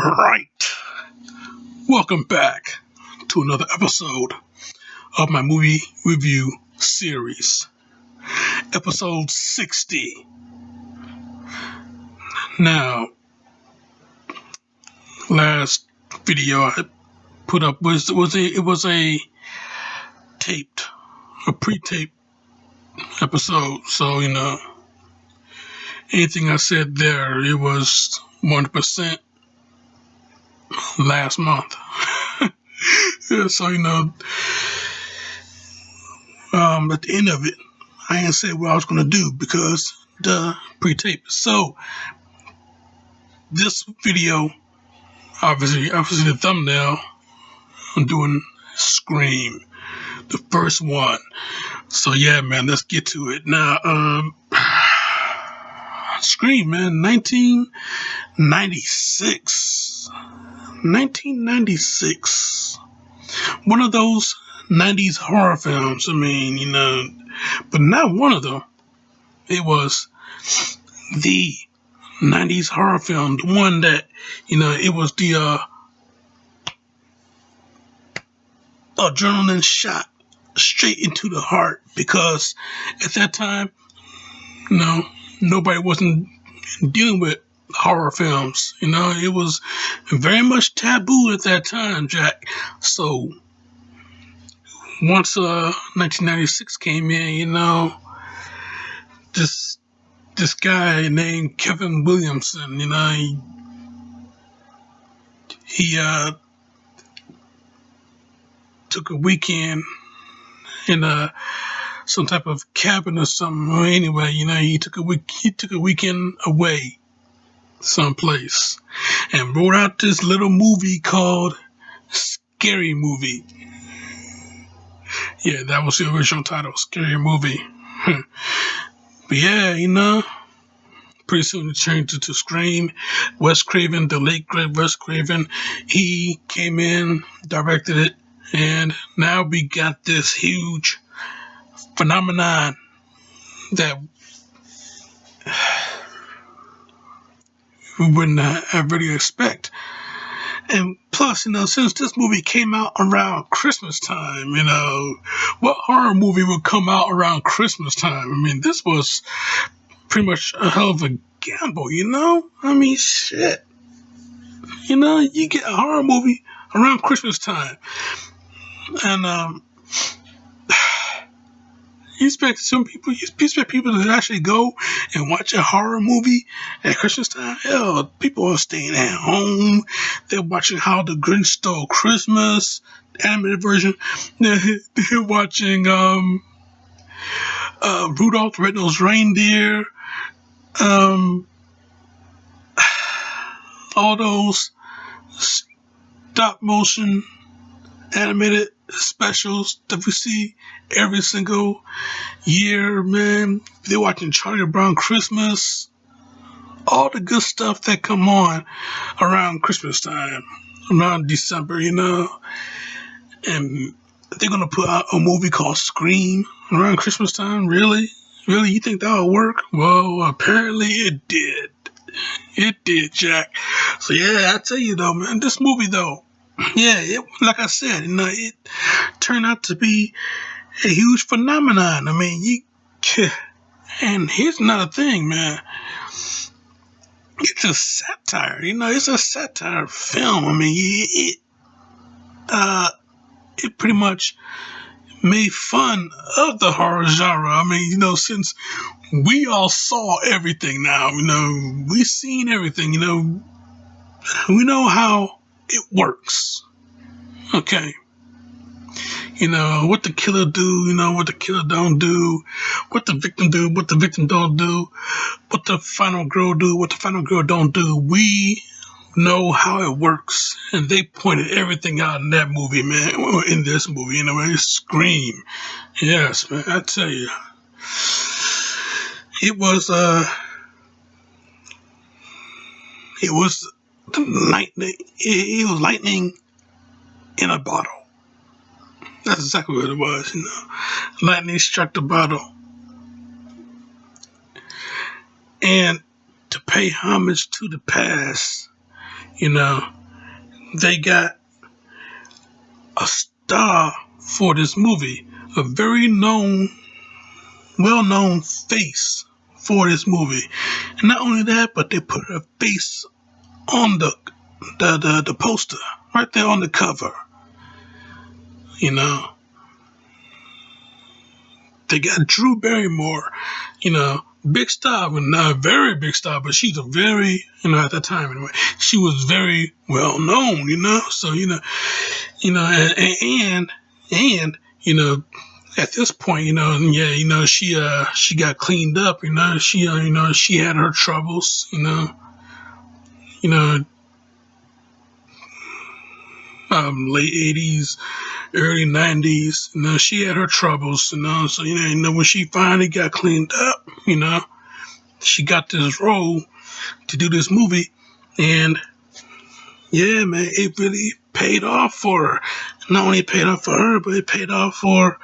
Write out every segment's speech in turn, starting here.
Right. Welcome back to another episode of my movie review series. Episode 60. Now, last video I put up was a taped, a pre-taped episode. So, anything I said there, it was 100% last month. Yeah, so, at the end of it, I didn't say what I was going to do because the pre-tape. So this video, obviously the thumbnail, I'm doing Scream, the first one. So yeah, man, let's get to it now. Scream, man, 1996. 1996. One of those 90s horror films. But not one of them. It was the 90s horror film, the one that, it was the adrenaline shot straight into the heart, because at that time, nobody wasn't dealing with horror films. It was very much taboo at that time, Jack. So once 1996 came in, this guy named Kevin Williamson, he took a weekend in some type of cabin or something. Well, anyway, he took a weekend away someplace and wrote out this little movie called Scary Movie. Yeah, that was the original title, Scary Movie. But yeah, pretty soon it changed to Scream. Wes Craven, the late great Wes Craven, he came in, directed it, and now we got this huge phenomenon that we wouldn't have really expect. And plus, since this movie came out around Christmas time, what horror movie would come out around Christmas time? This was pretty much a hell of a gamble, shit. You get a horror movie around Christmas time. And, you expect people to actually go and watch a horror movie at Christmas time? Hell, people are staying at home. They're watching How the Grinch Stole Christmas, animated version. They're watching Rudolph the Red-Nosed Reindeer. All those stop motion animated specials that we see every single year, man. They're watching Charlie Brown Christmas, all the good stuff that come on around Christmas time, around December, and they're gonna put out a movie called Scream around Christmas time. Really, you think that would work? Well, apparently it did. It did, Jack. So yeah, I tell you though, man, this movie though, yeah, like I said, it turned out to be a huge phenomenon. And here's another thing, man. It's a satire, it's a satire film. It pretty much made fun of the horror genre. Since we all saw everything now, we've seen everything, we know how it works. Okay. What the killer do, what the killer don't do, what the victim do, what the victim don't do, what the final girl do, what the final girl don't do. We know how it works, and they pointed everything out in that movie, man. In this movie, Scream. Yes, man, I tell you, it was lightning. It was lightning in a bottle. That's exactly what it was, Lightning struck the bottle. And to pay homage to the past, You know, they got a star for this movie, a very well-known face for this movie. And not only that, but they put her face on the poster right there on the cover. You know, they got Drew Barrymore. You know, big star, but not a very big star, but she's a very, at that time anyway, she was very well known. So and at this point, she got cleaned up. She had her troubles. You know, late '80s, early '90s. She had her troubles. So when she finally got cleaned up, she got this role to do this movie, and yeah, man, it really paid off for her. Not only paid off for her, but it paid off for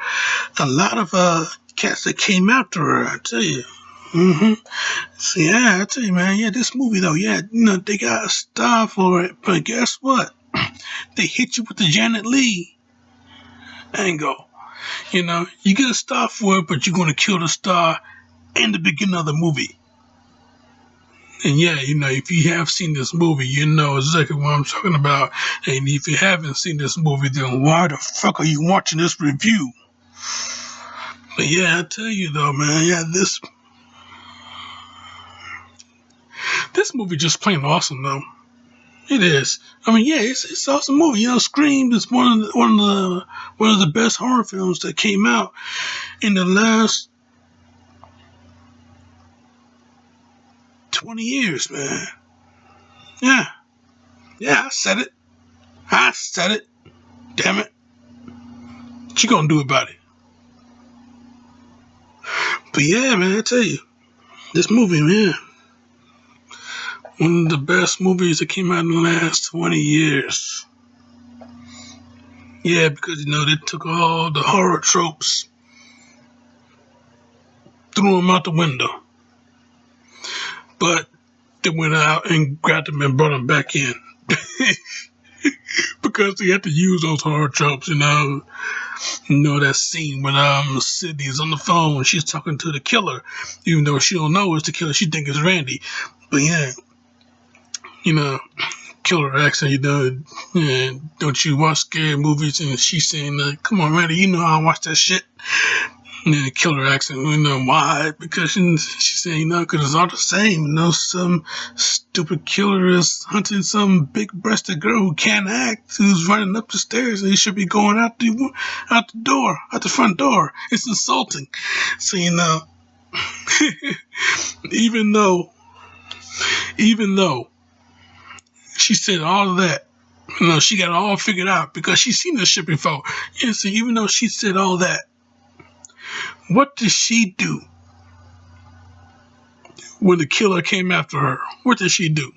a lot of cats that came after her. I tell you. So yeah, I tell you, man. Yeah, this movie though, yeah, they got a star for it, but guess what? They hit you with the Janet Leigh angle. You get a star for it, but you're gonna kill the star in the beginning of the movie. And yeah, if you have seen this movie, you know exactly what I'm talking about. And if you haven't seen this movie, then why the fuck are you watching this review? But yeah, I tell you though, man, yeah, this movie just plain awesome though. It is. I mean, yeah, it's an awesome movie. Scream is one of the best horror films that came out in the last 20 years, man. Yeah. Yeah, I said it. Damn it. What you gonna do about it? But yeah, man, I tell you, this movie, man, one of the best movies that came out in the last 20 years. Yeah, because, they took all the horror tropes, threw them out the window. But they went out and grabbed them and brought them back in. Because they had to use those horror tropes, that scene when Sydney's on the phone when she's talking to the killer, even though she don't know it's the killer, she think it's Randy. But yeah, killer accent, and don't you watch scary movies? And she's saying, come on, Randy, I watch that shit. And then the killer accent, why? Because she's saying, because it's all the same. Some stupid killer is hunting some big-breasted girl who can't act, who's running up the stairs, and he should be going out the front door. It's insulting. So, even though she said all of that, she got it all figured out because she's seen this shit before. Yeah, so even though she said all that, what did she do when the killer came after her? What did she do?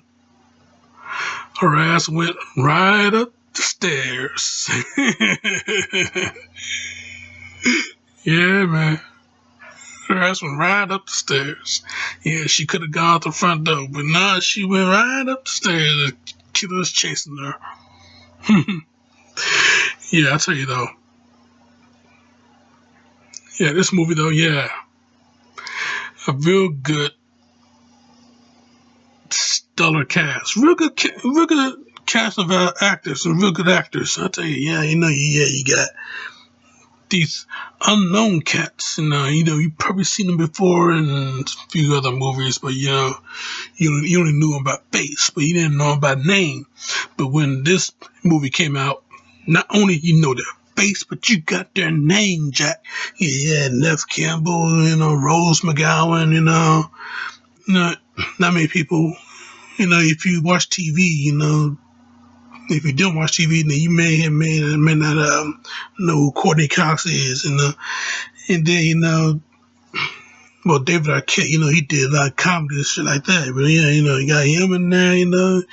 Her ass went right up the stairs. Yeah, man. Her ass went right up the stairs. Yeah, she could have gone out the front door, but nah, she went right up the stairs. The killer was chasing her. Yeah, I'll tell you though. Yeah, this movie though, yeah. A real good, stellar cast. Real good cast of actors and real good actors. I'll tell you, yeah, you got these unknown cats. You've probably seen them before in a few other movies, but you only knew them by face, but you didn't know them by name. But when this movie came out, not only you know their face, but you got their name, Jack. Yeah, Nev Campbell, Rose McGowan, not many people, if you watch TV, if you don't watch TV, then you may not know who Courtney Cox is, and then well, David Arquette, he did a lot of comedy and shit like that. But yeah, you got him in there, you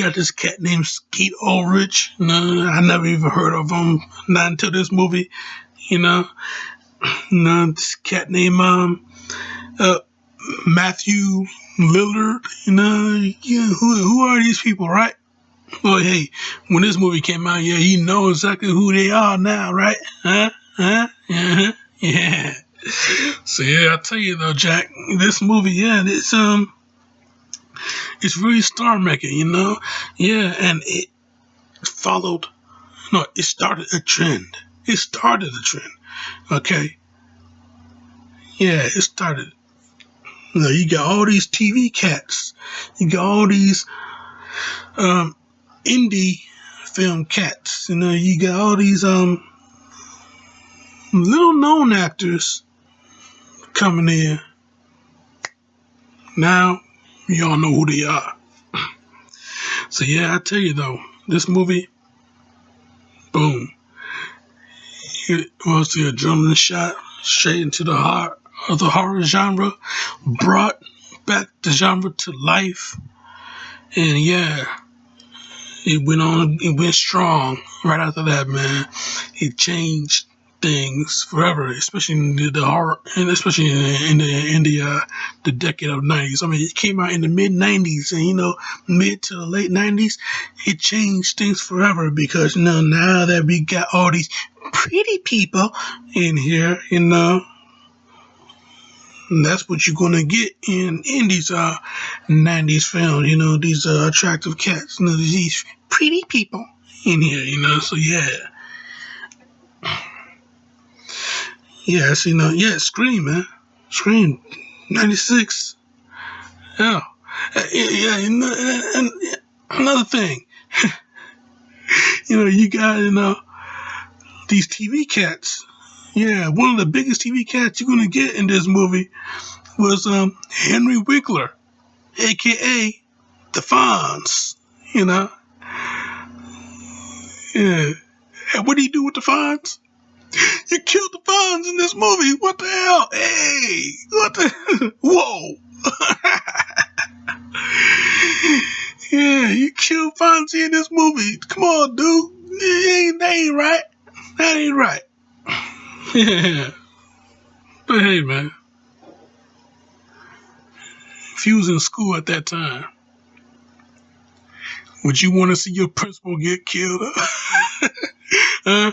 got this cat named Skeet Ulrich. I never even heard of him, not until this movie. This cat named Matthew Lillard. Who are these people, right? Well, hey, when this movie came out, yeah, you know exactly who they are now, right? Huh? Huh? Uh-huh. Yeah. So yeah, I tell you though, Jack, this movie, yeah, it's really star making, you know? Yeah, and it followed, no, it started a trend. It started a trend, okay? Yeah, it started. You know, you got all these TV cats. You got all these um, indie film cats. You know, you got all these little known actors coming in. Now, y'all know who they are. So yeah, I tell you though, this movie, boom, it was the adrenaline shot straight into the heart of the horror genre, brought back the genre to life, and yeah, it went strong right after that, man. It changed things forever, especially in the horror, and especially in the decade of '90s. I mean, it came out in the mid '90s, and mid to the late '90s, it changed things forever because now that we got all these pretty people in here, and that's what you're gonna get in these '90s films. These attractive cats. These pretty people in here. So yeah, yes. Yeah. Scream, man. Scream, '96. Yeah, yeah. And another thing, you got these TV cats. Yeah, one of the biggest TV cats you're gonna get in this movie was Henry Winkler, aka the Fonz. You know. Yeah. And what do you do with the Fonz? You killed the Fonz in this movie. What the hell? Hey, what the? Whoa. Yeah, you killed Fonzie in this movie. Come on, dude. That ain't right. That ain't right. Yeah. But hey, man. If you was in school at that time, would you want to see your principal get killed? Huh?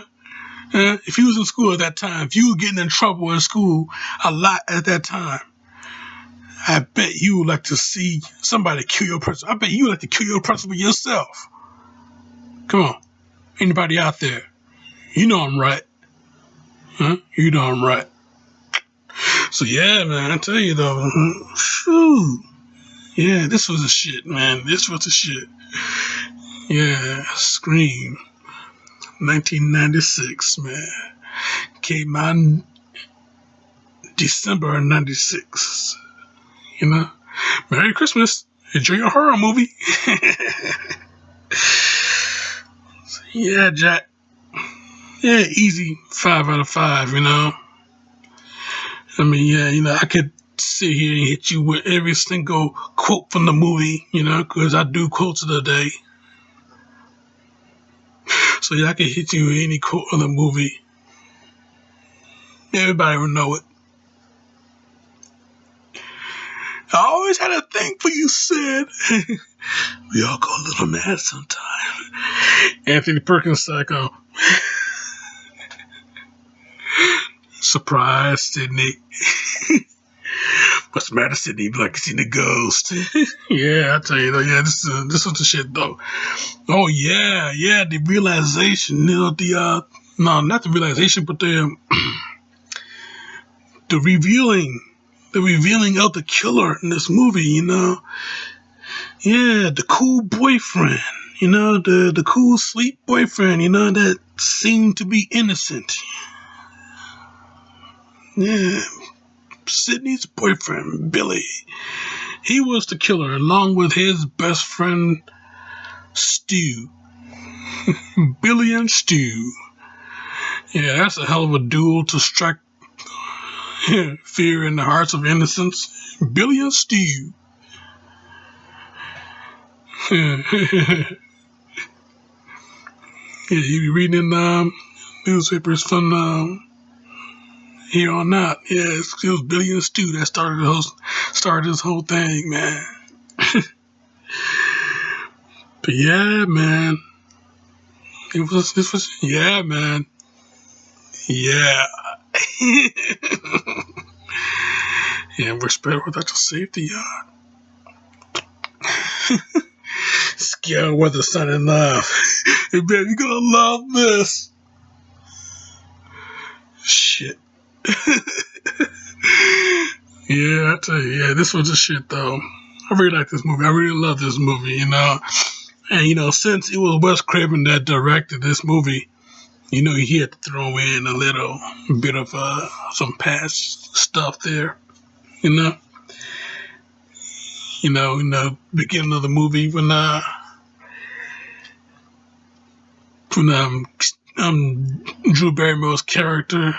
If you was in school at that time, if you were getting in trouble in school a lot at that time, I bet you would like to see somebody kill your principal. I bet you would like to kill your principal yourself. Come on. Anybody out there? You know I'm right. Huh? You know I'm right. So yeah, man, I tell you though, phew, yeah, this was a shit, man. This was a shit. Yeah, Scream, 1996, man. Came out in December of '96. Merry Christmas. Enjoy your horror movie. Yeah, Jack. Yeah, easy 5 out of 5. I mean, yeah, I could sit here and hit you with every single quote from the movie, because I do quotes of the day. So yeah, I could hit you with any quote of the movie. Everybody will know it. I always had a thing for you, Sid. We all go a little mad sometimes. Anthony Perkins Psycho. Surprise, Sydney. What's the matter, Sydney? You'd like to see the ghost. Yeah, I tell you though, yeah, this was the shit though. Oh yeah, the realization, no, not the realization, but the revealing of the killer in this movie, Yeah, the cool boyfriend, the cool sweet boyfriend, that seemed to be innocent. Yeah, Sydney's boyfriend, Billy. He was the killer along with his best friend, Stu. Billy and Stu. Yeah, that's a hell of a duel to strike fear in the hearts of innocents. Billy and Stu. Yeah, you be reading in newspapers from here on out. Yeah, it was Billy and Stu that started this whole thing, man. But yeah, man. Yeah, man. Yeah. Yeah, we're spread without your safety, y'all. Scared weather son in love. Hey, baby, you're gonna love this. Shit. Yeah, I tell you, yeah, this was a shit though. I really like this movie. I really love this movie, And since it was Wes Craven that directed this movie, he had to throw in a little bit of some past stuff there. You know, in the beginning of the movie when Drew Barrymore's character,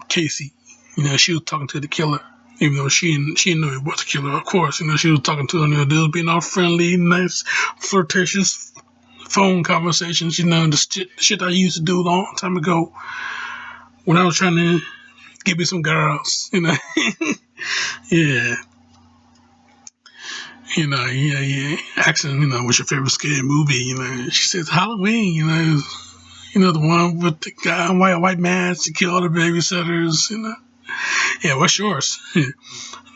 Casey, she was talking to the killer. Even though she didn't know he was a killer, of course. She was talking to him. They was being all friendly, nice, flirtatious phone conversations. The shit I used to do a long time ago when I was trying to get me some girls. Yeah. Yeah. Asking, what's your favorite scary movie? She says Halloween. The one with the guy in white mask to kill all the babysitters. Yeah, what's yours?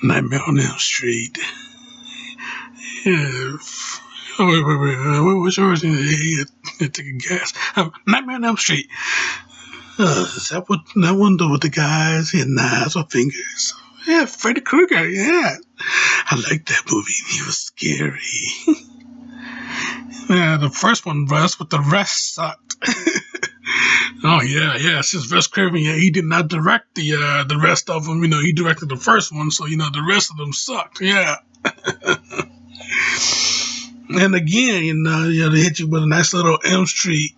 Nightmare on Elm Street. Yeah. Oh, wait. What's yours? Yeah, take a guess. Nightmare on Elm Street. Is that what that one with the guys? He had knives or fingers. Yeah, Freddy Krueger. Yeah, I like that movie. He was scary. Yeah, the first one was, but the rest sucked. Oh yeah. Since Wes Craven, he did not direct the rest of them. He directed the first one, so the rest of them sucked. Yeah. And again, they hit you with a nice little Elm Street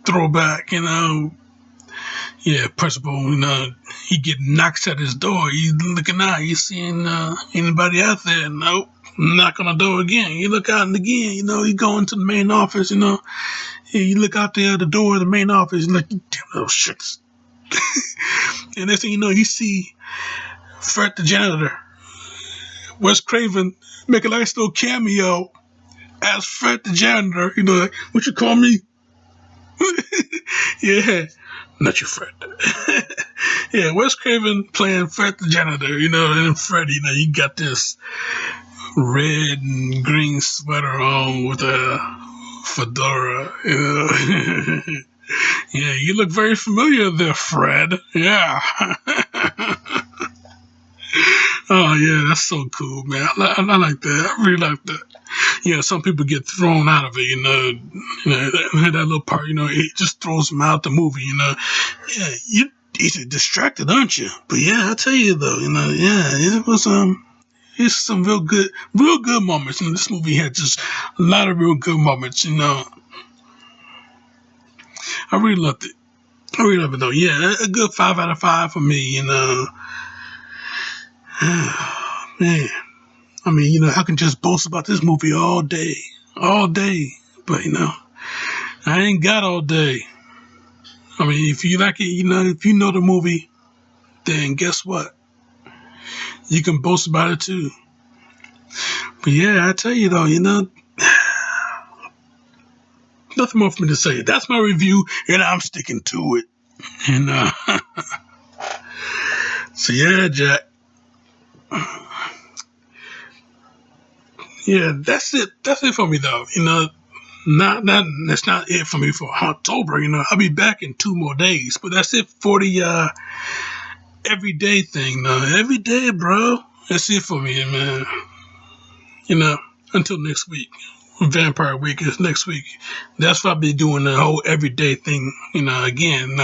throwback. Yeah, principal, he get knocks at his door. You looking out, you seeing anybody out there? Nope. Knock on the door again. You look out and again, you go into the main office, you look out there at the door of the main office, and like, you damn little shits. And next thing you know, you see Fred the janitor, Wes Craven, make a nice little cameo as Fred the janitor. Like, what you call me? Yeah, not your friend. Yeah, Wes Craven playing Fred the janitor, and Fred, you got this red and green sweater on with a fedora, Yeah, you look very familiar there, Fred. Yeah. Oh, yeah, that's so cool, man. I like that. I really like that. Some people get thrown out of it, that little part, it just throws them out the movie, Yeah, you're easily distracted, aren't you? But yeah, I tell you though, yeah, it was, it's some real good moments. This movie had just a lot of real good moments, I really loved it. I really love it though. Yeah, a good 5 out of 5 for me, Man, I mean, I can just boast about this movie all day. All day. But, I ain't got all day. I mean, if you like it, if you know the movie, then guess what? You can boast about it too. But yeah, I tell you though, nothing more for me to say. That's my review, and I'm sticking to it. And so yeah, Jack. Yeah, that's it. That's it for me though. Not that's not it for me for October. I'll be back in 2 more days, but that's it for the everyday thing. Every day, bro. That's it for me, man. Until next week. Vampire Week is next week. That's why I'll be doing the whole everyday thing, again,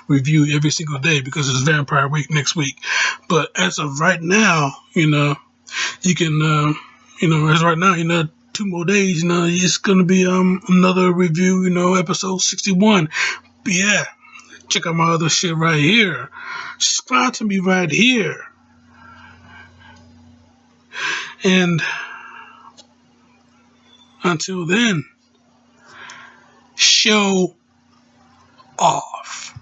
review every single day because it's Vampire Week next week. But as of right now, you can, as right now, 2 more days, it's gonna be another review, episode 61. But yeah, check out my other shit right here. Subscribe to me right here. And until then, show off.